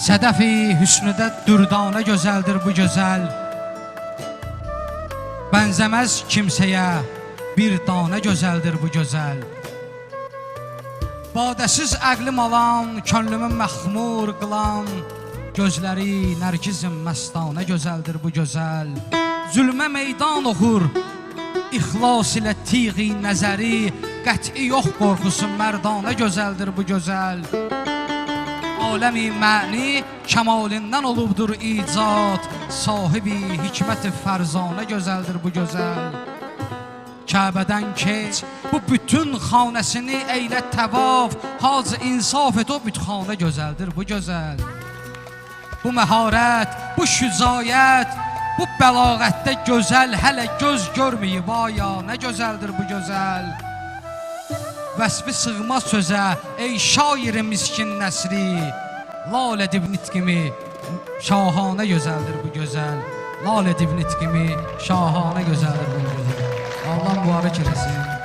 Sədəf-i hüsnüdə dürdana gözəldir bu gözəl. Bənzəməz kimsəyə bir dana gözəldir bu gözəl. Badəsiz əqlim alan, könlümü məxmur qılan, gözləri nərgizim məstana gözəldir bu gözəl. Zülmə meydan oxur, ixlas ilə tiği nəzəri, qəti yox qorxusu mərdana gözəldir bu gözəl. Aləmi məni kəmalindən olubdur icad, sahibi hikmət-i fərzanə gözəldir bu gözəl. Kəbədən keç, bu bütün xanəsini eylə təvaf, haz insaf et, o bütxanə gözəldir bu gözəl. Bu məharət, bu şüzayət, bu bəlağətdə gözəl, hələ göz görməyib aya, nə gözəldir bu gözəl. Vəsfi sığmaz sözə, ey şair-i miskin nəsri, lal edib nitqimi, şahanə gözəldir bu gözəl. Lal edib nitqimi, şahanə gözəldir bu gözəl. Allah mübarək eləsin.